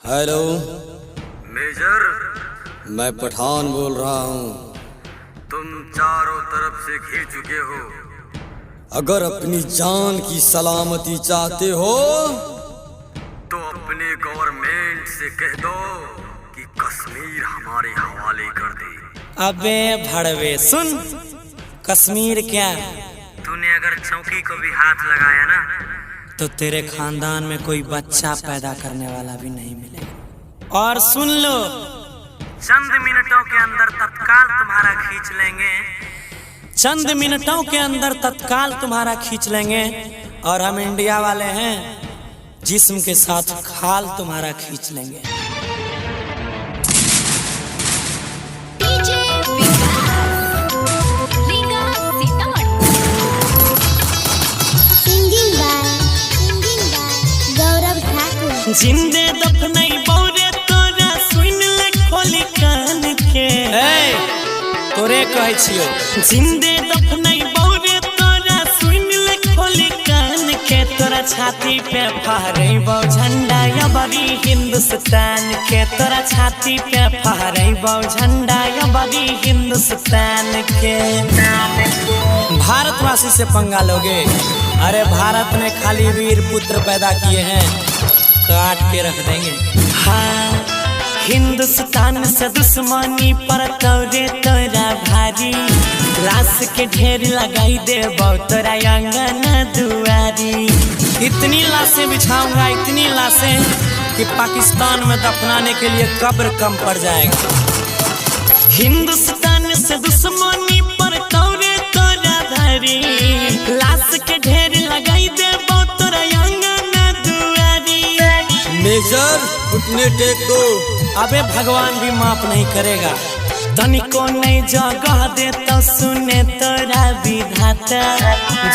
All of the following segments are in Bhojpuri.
हेलो मेजर, मैं पठान बोल रहा हूँ। तुम चारों तरफ से घिर चुके हो। अगर अपनी जान की सलामती चाहते हो तो अपने गवर्नमेंट से कह दो कि कश्मीर हमारे हवाले कर दे। अबे भड़वे सुन, कश्मीर क्या, तूने अगर चौकी को भी हाथ लगाया ना तो तेरे खानदान में कोई बच्चा पैदा करने वाला भी नहीं मिलेगा। और सुन लो, चंद मिनटों के अंदर तत्काल तुम्हारा खींच लेंगे। चंद मिनटों के अंदर तत्काल तुम्हारा खींच लेंगे। और हम इंडिया वाले हैं, जिस्म के साथ खाल तुम्हारा खींच लेंगे। जिंदे दफनई बौरे तोरा सुन ले खोली कान के। तोरे कहै छियो, जिंदे दफनई बौरे तोरा सुन ले खोली कान के। तोरा छाती पे फहरैबौ झंडा या बड़ी हिंदुस्तान के। तोरा छाती पे फहरैबौ झंडा या बड़ी हिंदुस्तान के। भारतवासी से पंगा लोगे? अरे भारत ने खाली वीर पुत्र पैदा किए हैं, काट के रख देंगे। हाँ, हिंदुस्तान से दुश्मनी पर तोरे तोरा भारी। लाश के ढेर लगाई दे तोरा अंगना दुआरी। इतनी लाशें बिछाऊंगा, इतनी लाशें कि पाकिस्तान में दफनाने के लिए कब्र कम पड़ जाएगा। हिंदुस्तान से दुश्मनी पर तोरे तोरा भारी। लाश के ढेर लगाई दे तोरा अंगना दुआरी। मेजर घुटने टेक दो। अबे भगवान भी माफ नहीं करेगा। तनिको नहीं जगह दे तो सुने तोरा विधाता।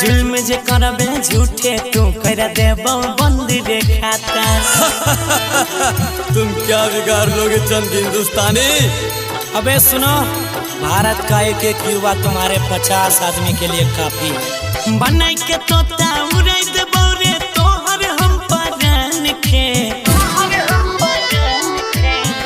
जुल्म जे करबे झूठे तू कर देबो बंद रे खाता। तुम क्या बिगाड़ लोगे चंद हिंदुस्तानी? अबे सुनो, भारत का एक एक युवा तुम्हारे 50 आदमी के लिए काफी है। बनाई के तोता उड़ाई देबो रे तोहर हम परान के।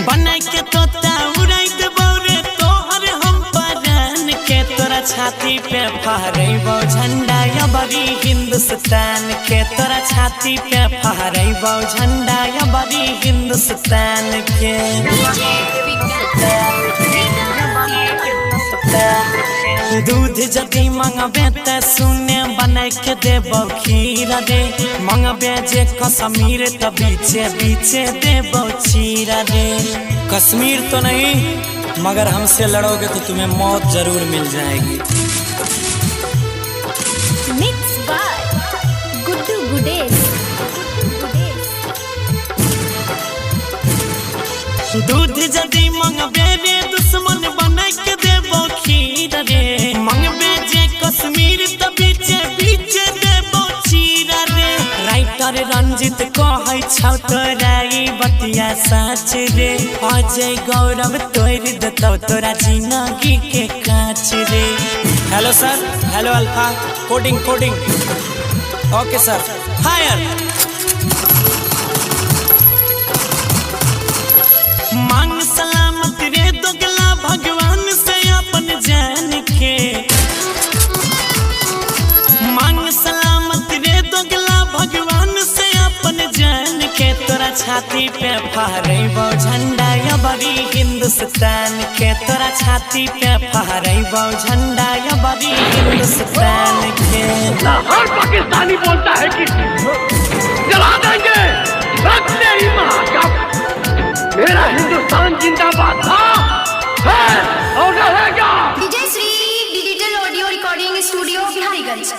बनाई के तोता उड़ाई देबो रे तोहर हम परान के। तोरा छाती पे फहरैबौ झंडा या बड़ी हिंदुस्तान के। तोरा छाती पे फहरैबौ झंडा या बड़ी हिंदुस्तान के। दूध जदि मंगबे त सुने बनाई के देबौ खीर रे। मंगबे जे कश्मीर त बीचे बीचे देबौ चीर रे। कश्मीर तो नहीं, मगर हमसे लड़ोगे तो तुम्हें मौत जरूर मिल जाएगी। Mix by Guddu Gudesh. दूध जदि मंगबे रे दुश्मन बनाई के देबौ खीर रे। मंगबे जे कश्मीर त बीचे बीचे देबौ चीर रे। राइटर रंजित कहै छौ तोरा ई बतिया सच रे। अजय गौरव तोड़ देतौ तोरा जिंदगी के कांच रे। हेलो सर, हेलो अल्फा, कोडिंग कोडिंग। ओके सर, फायर। मांग सलामत रे दोगला भगवान से अपन जान के। मांग सलामत रे दोगला भगवान से अपन जान के। तोरा छाती पे फहरैबौ झंडा या बड़ी हिंदुस्तान के। तोरा छाती पे फहरैबौ झंडा या बड़ी हिंदुस्तान के। हर पाकिस्तानी बोलता है कि जला देंगे, रखते ही महाकाल। मेरा हिंदुस्तान जिंदाबाद था, है और रहेगा। Vijay Shri digital audio recording studio Biharigunj.